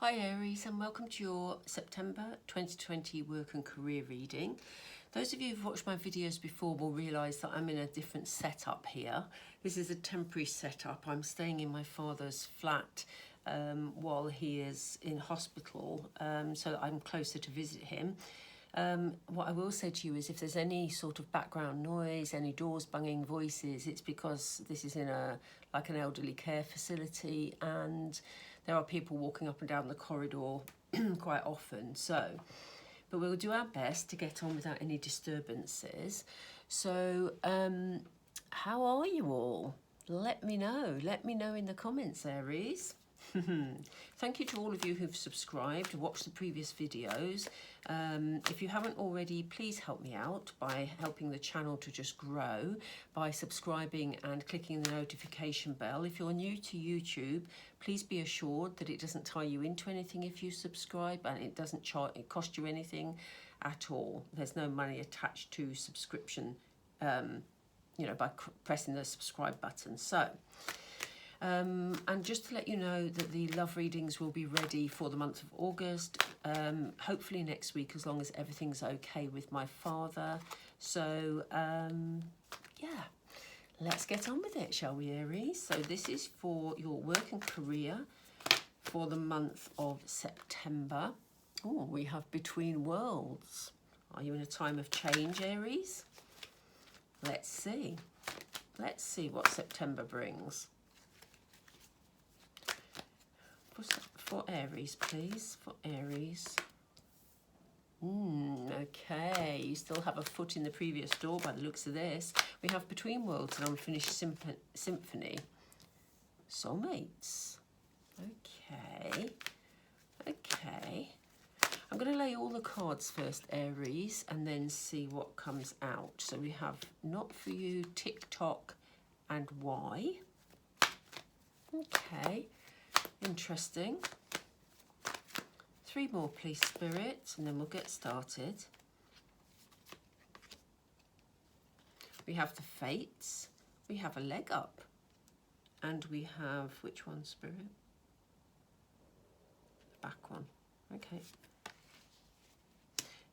Hi Aries, and welcome to your September 2020 work and career reading. Those of you who've watched my videos before will realise that I'm in a different setup here. This is a temporary setup. I'm staying in my father's flat while he is in hospital, so that I'm closer to visit him. What I will say to you is if there's any sort of background noise, any doors banging, voices, it's because this is in like an elderly care facility, and there are people walking up and down the corridor quite often. But we'll do our best to get on without any disturbances. So how are you all? Let me know in the comments, Aries. Thank you to all of you who've subscribed, watched the previous videos. If you haven't already, please help me out by helping the channel to just grow by subscribing and clicking the notification bell. If you're new to YouTube, please be assured that it doesn't tie you into anything if you subscribe, and it doesn't cost you anything at all. There's no money attached to subscription, by pressing the subscribe button. And just to let you know that the love readings will be ready for the month of August, hopefully next week, as long as everything's okay with my father. So yeah, let's get on with it, shall we, Aries? So this is for your work and career for the month of September. Oh, we have Between Worlds. Are you in a time of change, Aries? Let's see. Let's see what September brings. For Aries, please. For Aries. Okay, you still have a foot in the previous door by the looks of this. We have Between Worlds and Unfinished Symphony. Soulmates. Okay. I'm going to lay all the cards first, Aries, and then see what comes out. So we have Not For You, TikTok, and Why. Okay. Interesting. 3 more, please, Spirit, and then we'll get started. We have the Fates, we have a Leg Up, and we have, which one, Spirit? The back one. Okay.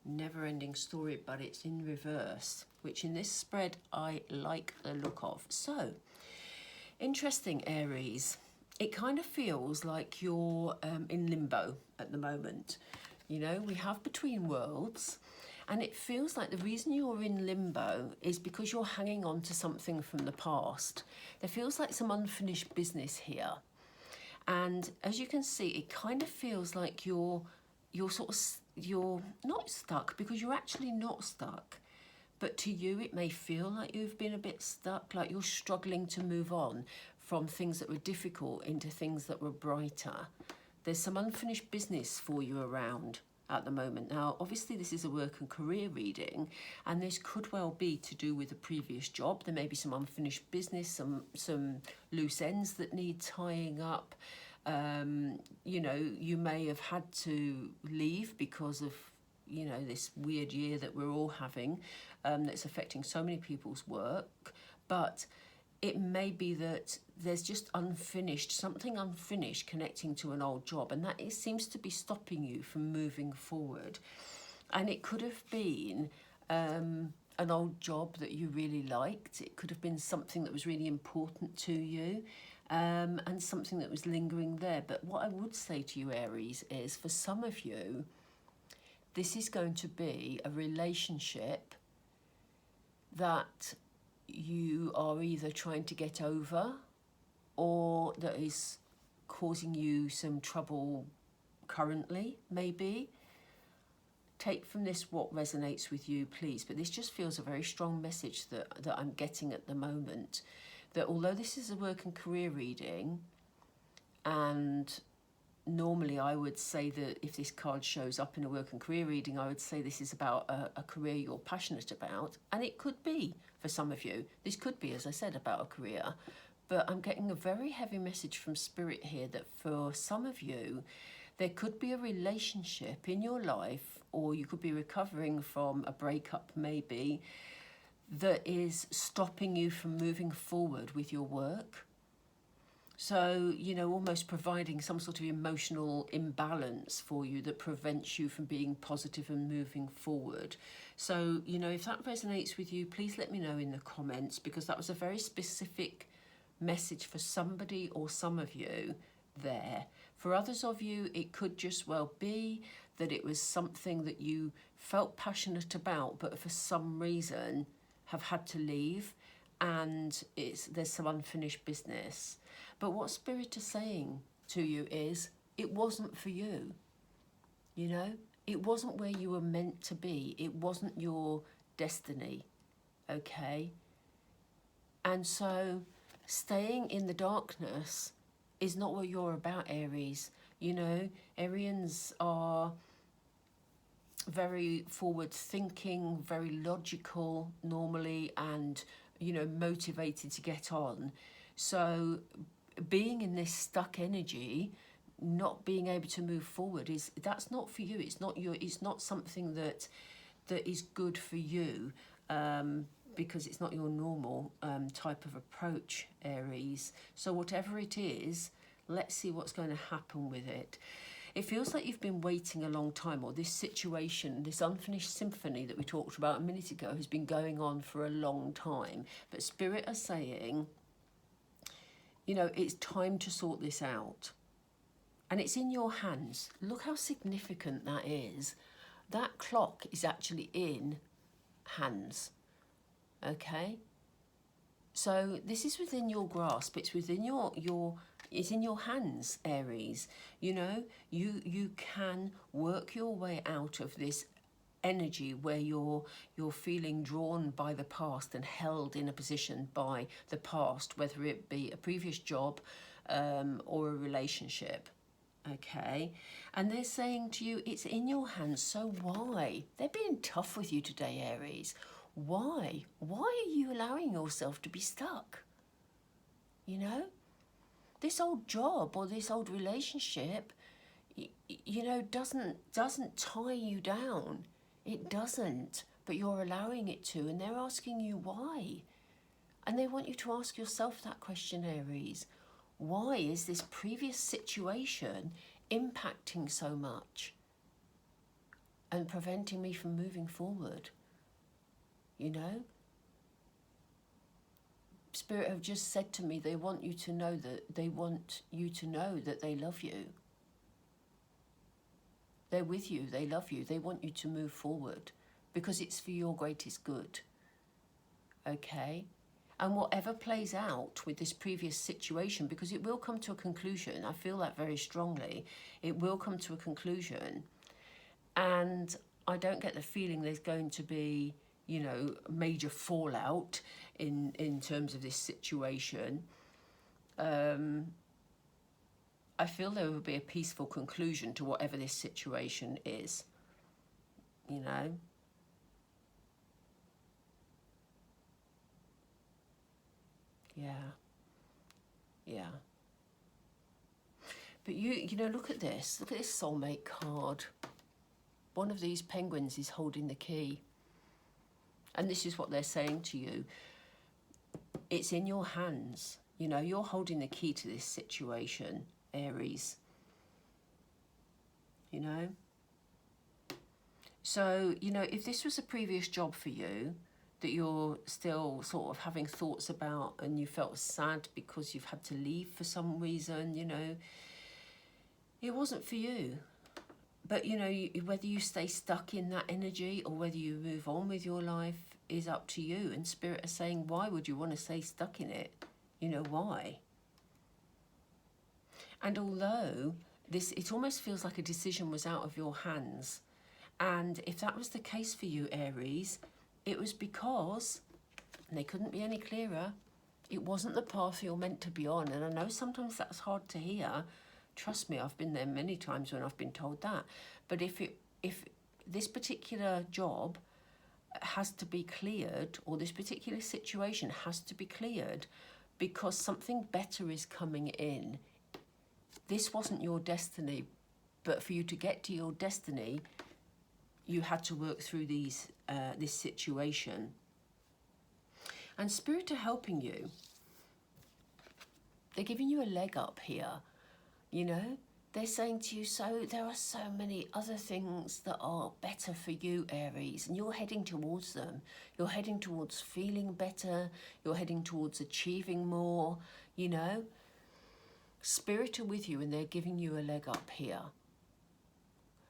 Never Ending Story, but it's in reverse, which in this spread I like the look of. So, interesting, Aries. It kind of feels like you're in limbo at the moment. You know, we have Between Worlds, and it feels like the reason you're in limbo is because you're hanging on to something from the past. There feels like some unfinished business here. And as you can see, it kind of feels like you're not stuck, because you're actually not stuck. But to you, it may feel like you've been a bit stuck, like you're struggling to move on from things that were difficult into things that were brighter. There's some unfinished business for you around at the moment. Now, obviously, this is a work and career reading, and this could well be to do with a previous job. There may be some unfinished business, some loose ends that need tying up. You may have had to leave because of this weird year that we're all having, that's affecting so many people's work. But it may be that there's just something unfinished connecting to an old job, and that seems to be stopping you from moving forward. And it could have been an old job that you really liked. It could have been something that was really important to you, and something that was lingering there. But what I would say to you, Aries, is for some of you, this is going to be a relationship that you are either trying to get over, or that is causing you some trouble currently, maybe. Take from this what resonates with you, please. But this just feels a very strong message that I'm getting at the moment. That although this is a work and career reading, and normally I would say that if this card shows up in a work and career reading, I would say this is about a career you're passionate about. And it could be for some of you. This could be, as I said, about a career. But I'm getting a very heavy message from Spirit here that for some of you, there could be a relationship in your life, or you could be recovering from a breakup maybe, that is stopping you from moving forward with your work. So, you know, almost providing some sort of emotional imbalance for you that prevents you from being positive and moving forward. So, you know, if that resonates with you, please let me know in the comments, because that was a very specific message for somebody or some of you there. For others of you, it could just well be that it was something that you felt passionate about, but for some reason have had to leave, and there's some unfinished business. But what Spirit is saying to you is, it wasn't for you. You know, it wasn't where you were meant to be. It wasn't your destiny. Okay? And so staying in the darkness is not what you're about, Aries. You know, Arians are very forward thinking, very logical normally, and, you know, motivated to get on. So being in this stuck energy, not being able to move forward, that's not for you. It's not something that is good for you, because it's not your normal type of approach, Aries. So whatever it is, let's see what's going to happen with it. It feels like you've been waiting a long time, or this situation, this unfinished symphony that we talked about a minute ago, has been going on for a long time. But Spirit are saying, you know, it's time to sort this out. And it's in your hands. Look how significant that is. That clock is actually in hands. Okay? So this is within your grasp. It's within it's in your hands, Aries. You know, you can work your way out of this energy where you're feeling drawn by the past and held in a position by the past, whether it be a previous job or a relationship. Okay, and they're saying to you, it's in your hands. So why? They're being tough with you today, Aries. Why are you allowing yourself to be stuck? You know, this old job or this old relationship, you know, doesn't tie you down. It doesn't, but you're allowing it to, and they're asking you why. And they want you to ask yourself that question, Aries. Why is this previous situation impacting so much and preventing me from moving forward? You know? Spirit have just said to me, they want you to know that they love you. They're with you, they love you, they want you to move forward because it's for your greatest good. Okay? And whatever plays out with this previous situation, because it will come to a conclusion, I feel that very strongly, it will come to a conclusion. And I don't get the feeling there's going to be, you know, major fallout in terms of this situation. I feel there will be a peaceful conclusion to whatever this situation is, you know. Yeah. But you know, look at this soulmate card. One of these penguins is holding the key. And this is what they're saying to you. It's in your hands. You know, you're holding the key to this situation, Aries. You know? So, you know, if this was a previous job for you that you're still sort of having thoughts about, and you felt sad because you've had to leave for some reason, you know, it wasn't for you. But, you know, whether you stay stuck in that energy or whether you move on with your life is up to you. And Spirit are saying, why would you want to stay stuck in it? You know, why? And although it almost feels like a decision was out of your hands. And if that was the case for you, Aries, it was because, and they couldn't be any clearer, it wasn't the path you're meant to be on. And I know sometimes that's hard to hear. Trust me, I've been there many times when I've been told that. But if this particular job has to be cleared, or this particular situation has to be cleared because something better is coming in. This wasn't your destiny, but for you to get to your destiny, you had to work through this situation. And Spirit are helping you. they're giving you a leg up here, you know. They're saying to you, so there are so many other things that are better for you, Aries, and you're heading towards them. You're heading towards feeling better. You're heading towards achieving more, you know. Spirit are with you and they're giving you a leg up here.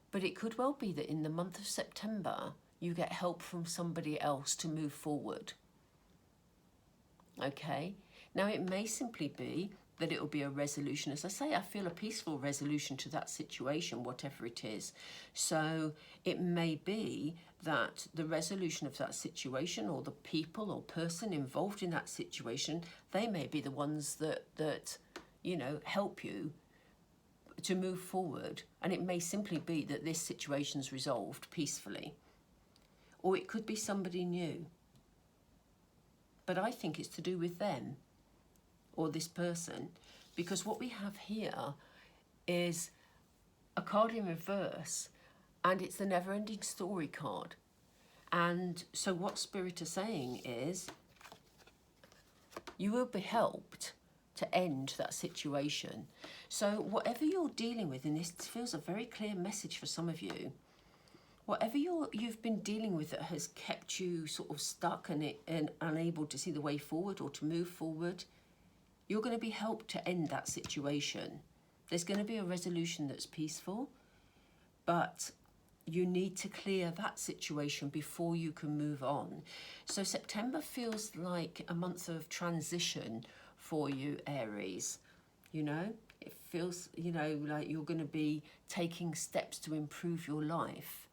But it could well be that in the month of September, you get help from somebody else to move forward. Okay? Now, it may simply be that it will be a resolution. As I say, I feel a peaceful resolution to that situation, whatever it is. So it may be that the resolution of that situation, or the people or person involved in that situation, they may be the ones that you know, help you to move forward. And it may simply be that this situation's resolved peacefully. Or it could be somebody new. But I think it's to do with them, or this person, because what we have here is a card in reverse, and it's the never-ending story card. And so what Spirit are saying is, you will be helped to end that situation. So whatever you're dealing with, and this feels a very clear message for some of you, whatever you've been dealing with that has kept you sort of stuck and unable to see the way forward or to move forward, you're going to be helped to end that situation. There's going to be a resolution that's peaceful, but you need to clear that situation before you can move on. So September feels like a month of transition for you, Aries. You know, it feels, you know, like you're going to be taking steps to improve your life.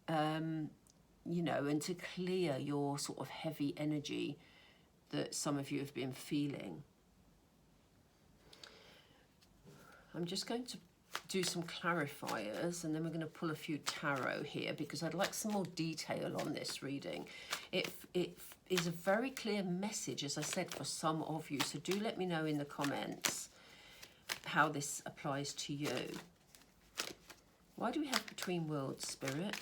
You know, and to clear your sort of heavy energy that some of you have been feeling. I'm just going to do some clarifiers, and then we're going to pull a few tarot here, because I'd like some more detail on this reading. It is a very clear message, as I said, for some of you. So do let me know in the comments how this applies to you. Why do we have Between Worlds, Spirit?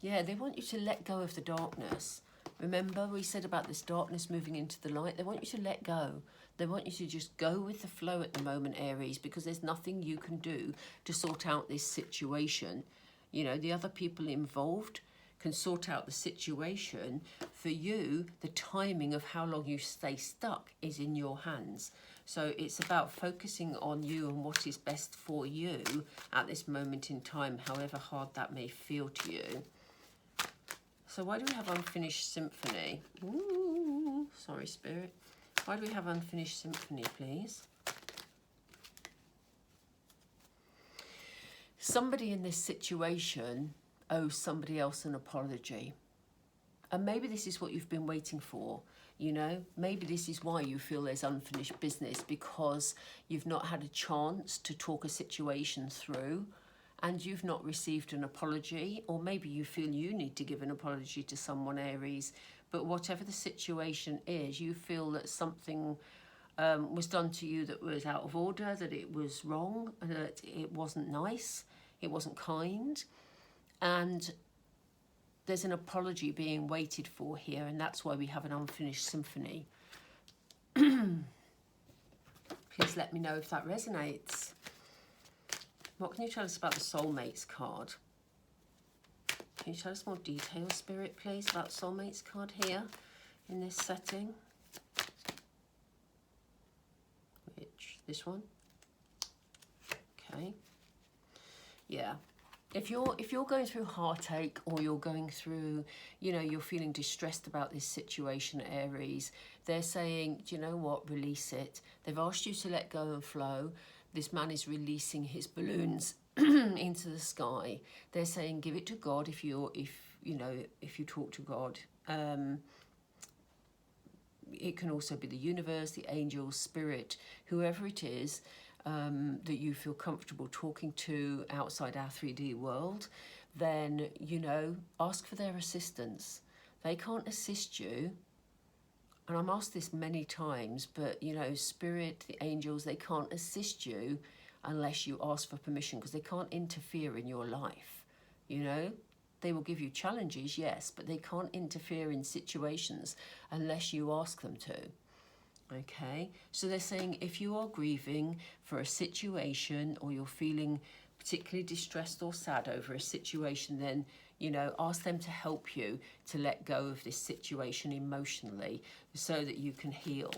Yeah, they want you to let go of the darkness. Remember, we said about this darkness moving into the light. They want you to let go. They want you to just go with the flow at the moment, Aries, because there's nothing you can do to sort out this situation. You know, the other people involved can sort out the situation. For you, the timing of how long you stay stuck is in your hands. So it's about focusing on you and what is best for you at this moment in time, however hard that may feel to you. So why do we have Unfinished Symphony? Ooh, sorry, Spirit. Why do we have Unfinished Symphony, please? Somebody in this situation owes somebody else an apology. And maybe this is what you've been waiting for, you know? Maybe this is why you feel there's unfinished business, because you've not had a chance to talk a situation through, and you've not received an apology, or maybe you feel you need to give an apology to someone, Aries. But whatever the situation is, you feel that something was done to you that was out of order, that it was wrong, that it wasn't nice, it wasn't kind. And there's an apology being waited for here, and that's why we have an Unfinished Symphony. Please let me know if that resonates. What can you tell us about the Soulmates card? Can you tell us more detail, Spirit, please, about Soulmates card here in this setting? This one? Okay. Yeah. If you're going through heartache, or you're going through, you know, you're feeling distressed about this situation, Aries, they're saying, do you know what, release it. They've asked you to let go and flow. This man is releasing his balloons into the sky. They're saying, give it to God if you talk to God. It can also be the universe, the angels, spirit, whoever it is that you feel comfortable talking to outside our 3D world. Then, you know, ask for their assistance. They can't assist you. And I'm asked this many times, but, you know, spirit, the angels, they can't assist you unless you ask for permission, because they can't interfere in your life, you know. They will give you challenges, yes, but they can't interfere in situations unless you ask them to. Okay, so they're saying if you are grieving for a situation, or you're feeling particularly distressed or sad over a situation, then, you know, ask them to help you to let go of this situation emotionally so that you can heal.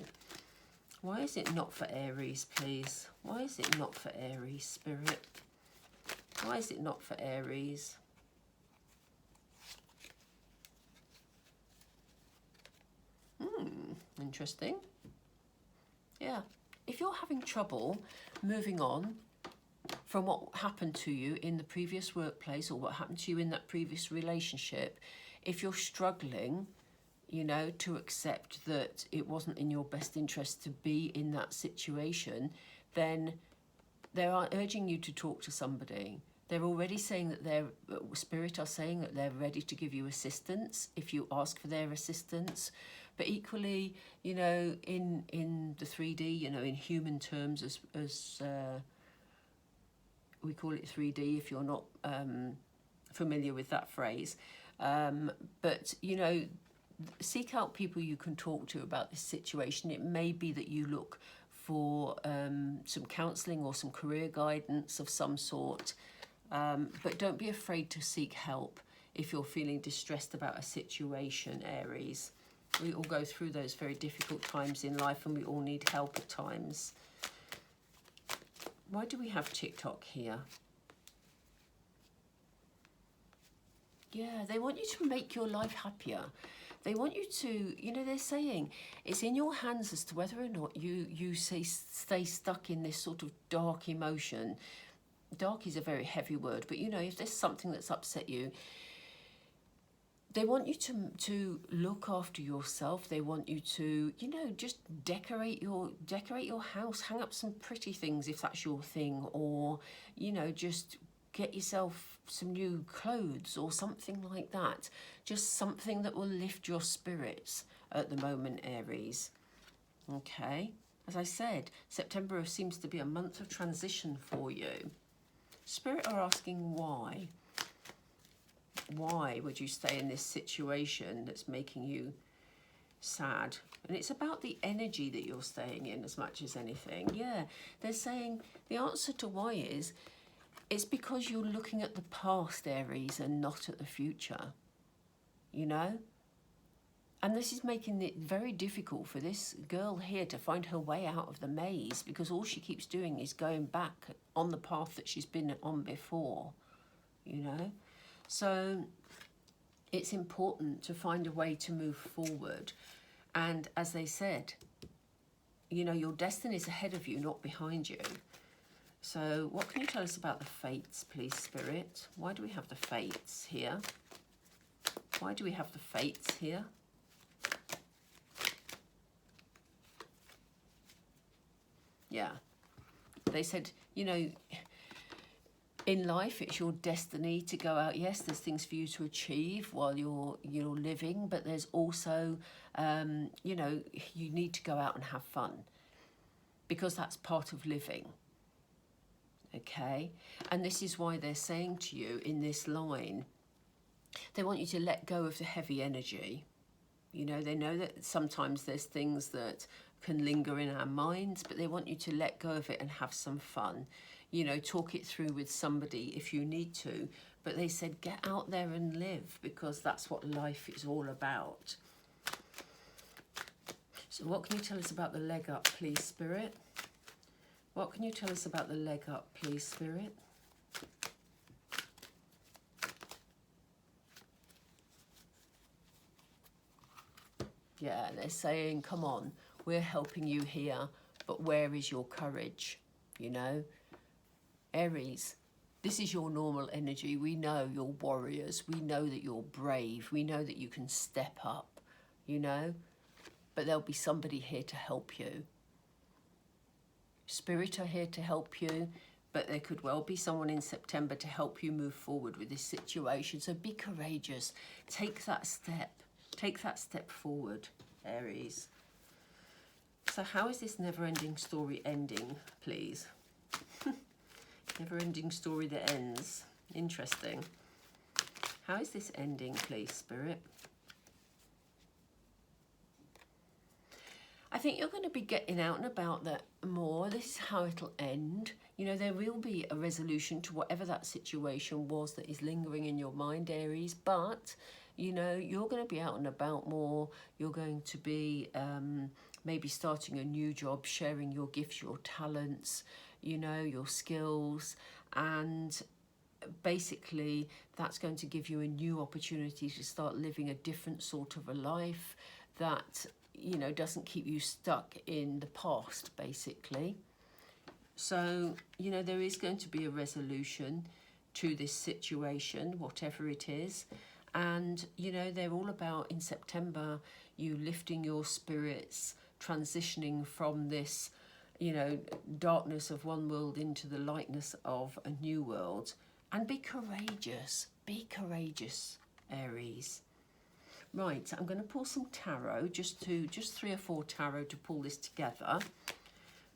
Why is it not for Aries, please? Why is it not for Aries, Spirit? Why is it not for Aries? Interesting. Yeah. If you're having trouble moving on from what happened to you in the previous workplace, or what happened to you in that previous relationship, if you're struggling, you know, to accept that it wasn't in your best interest to be in that situation, then they are urging you to talk to somebody. They're already saying that their Spirit are saying that they're ready to give you assistance if you ask for their assistance. But equally, you know, in the 3D, you know, in human terms, as we call it 3D if you're not familiar with that phrase. But, you know, seek out people you can talk to about this situation. It may be that you look for some counselling or some career guidance of some sort. But don't be afraid to seek help if you're feeling distressed about a situation, Aries. We all go through those very difficult times in life, and we all need help at times. Why do we have TikTok here? Yeah, they want you to make your life happier. They want you to, you know, they're saying it's in your hands as to whether or not you stay stuck in this sort of dark emotion. Dark is a very heavy word, but, you know, if there's something that's upset you, they want you to look after yourself. They want you to, you know, just decorate your house, hang up some pretty things if that's your thing, or, you know, just get yourself some new clothes or something like that. Just something that will lift your spirits at the moment, Aries. Okay, as I said, September seems to be a month of transition for you. Spirit are asking why. Why would you stay in this situation that's making you sad? And it's about the energy that you're staying in as much as anything. Yeah, they're saying the answer to why is it's because you're looking at the past, Aries, and not at the future, you know? And this is making it very difficult for this girl here to find her way out of the maze, because all she keeps doing is going back on the path that she's been on before, you know? So it's important to find a way to move forward. And as they said, you know, your destiny is ahead of you, not behind you. So what can you tell us about the fates, please, Spirit? Why do we have the fates here? Why do we have the fates here? Yeah. They said, you know, in life, it's your destiny to go out. Yes, there's things for you to achieve while you're living, but there's also, you know, you need to go out and have fun, because that's part of living. Okay, and this is why they're saying to you in this line, they want you to let go of the heavy energy. You know, they know that sometimes there's things that can linger in our minds, but they want you to let go of it and have some fun. You know, talk it through with somebody if you need to. But they said, get out there and live, because that's what life is all about. So what can you tell us about the leg up, please, Spirit? What can you tell us about the leg up, please, Spirit? Yeah, they're saying, come on, we're helping you here, but where is your courage, you know? Aries, this is your normal energy. We know you're warriors. We know that you're brave. We know that you can step up, you know? But there'll be somebody here to help you. Spirit are here to help you, but there could well be someone in September to help you move forward with this situation. So be courageous. Take that step. Take that step forward, Aries. So how is this never-ending story ending, please? Never-ending story that ends. Interesting. How is this ending, please, Spirit? I think you're going to be getting out and about that more. This is how it'll end. You know, there will be a resolution to whatever that situation was that is lingering in your mind, Aries. But, you know, you're going to be out and about more. You're going to be maybe starting a new job, sharing your gifts, your talents, you know, your skills. And basically, that's going to give you a new opportunity to start living a different sort of a life that, you know, doesn't keep you stuck in the past, basically. So, you know, there is going to be a resolution to this situation, whatever it is. And, you know, they're all about, in September, you lifting your spirits, transitioning from this, you know, darkness of one world into the lightness of a new world. And be courageous, Aries. Right, I'm going to pull some tarot, just 3 or 4 tarot to pull this together.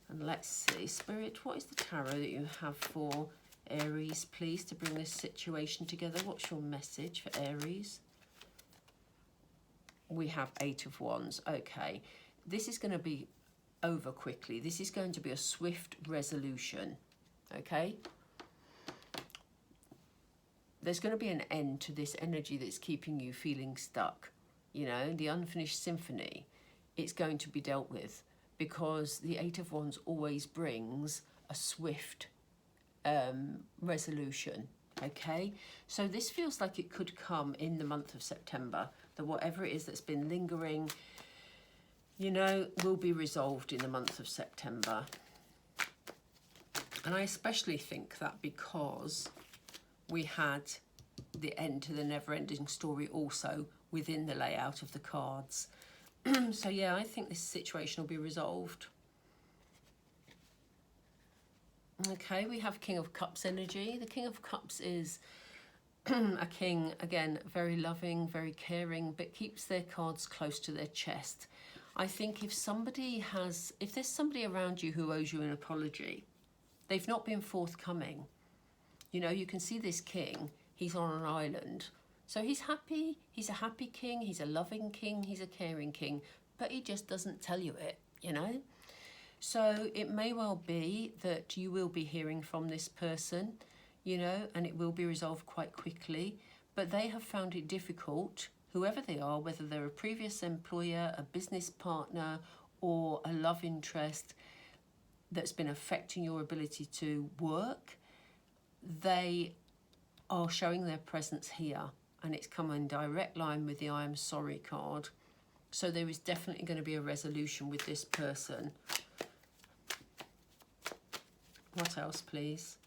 And let's see, Spirit, what is the tarot that you have for Aries, please, to bring this situation together? What's your message for Aries? We have 8 of Wands. Okay, this is going to be over quickly. This is going to be a swift resolution, okay? There's going to be an end to this energy that's keeping you feeling stuck. You know, the unfinished symphony, it's going to be dealt with, because the 8 of Wands always brings a swift resolution, okay? So this feels like it could come in the month of September, that whatever it is that's been lingering, you know, will be resolved in the month of September. And I especially think that because we had the end to the never-ending story also within the layout of the cards. So yeah, I think this situation will be resolved. Okay, we have King of Cups energy. The King of Cups is a king, again, very loving, very caring, but keeps their cards close to their chest. I think if there's somebody around you who owes you an apology, they've not been forthcoming. You know, you can see this king, he's on an island. So he's happy, he's a happy king, he's a loving king, he's a caring king, but he just doesn't tell you it, you know? So it may well be that you will be hearing from this person, you know, and it will be resolved quite quickly, but they have found it difficult, whoever they are, whether they're a previous employer, a business partner, or a love interest that's been affecting your ability to work. They are showing their presence here, and it's come in direct line with the I am sorry card. So there is definitely going to be a resolution with this person. What else, please?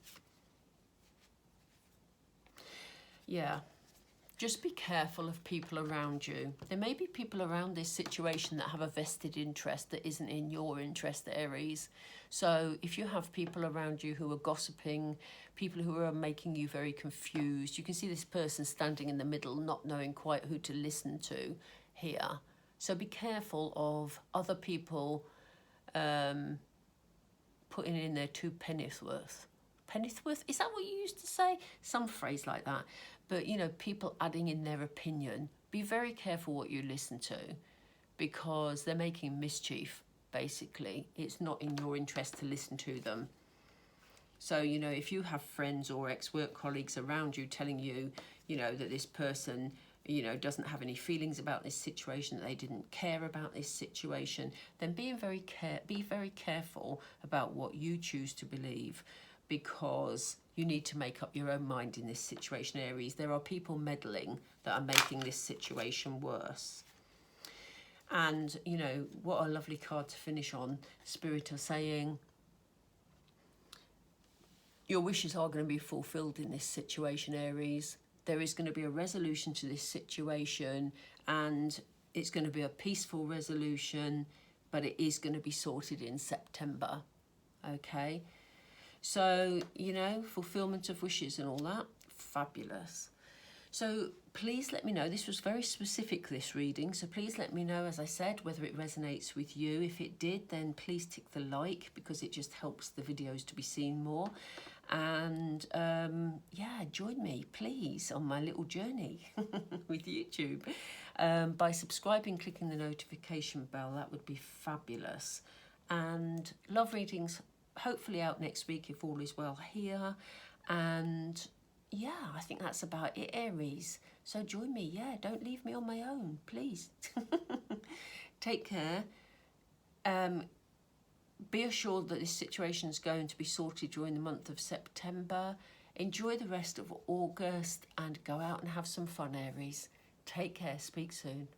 Yeah, just be careful of people around you. There may be people around this situation that have a vested interest that isn't in your interest, Aries. So if you have people around you who are gossiping, people who are making you very confused, you can see this person standing in the middle, not knowing quite who to listen to here. So be careful of other people putting in their 2 pennies worth. Penny's worth? Is that what you used to say? Some phrase like that. But, you know, people adding in their opinion. Be very careful what you listen to, because they're making mischief, basically. It's not in your interest to listen to them. So, you know, if you have friends or ex-work colleagues around you telling you, you know, that this person, you know, doesn't have any feelings about this situation, that they didn't care about this situation, then be very careful about what you choose to believe, because you need to make up your own mind in this situation, Aries. There are people meddling that are making this situation worse. And, you know, what a lovely card to finish on. Spirit are saying, your wishes are going to be fulfilled in this situation, Aries. There is going to be a resolution to this situation, and it's going to be a peaceful resolution, but it is going to be sorted in September, okay? So, you know, fulfillment of wishes and all that, fabulous. So please let me know. This was very specific, this reading, so please let me know, as I said, whether it resonates with you. If it did, then please tick the like, because it just helps the videos to be seen more. And yeah, join me please on my little journey with YouTube by subscribing, clicking the notification bell. That would be fabulous. And love readings hopefully out next week if all is well here. And yeah, I think that's about it, Aries. So join me. Yeah, don't leave me on my own, please. Take care. Be assured that this situation is going to be sorted during the month of September. Enjoy the rest of August and go out and have some fun, Aries. Take care. Speak soon.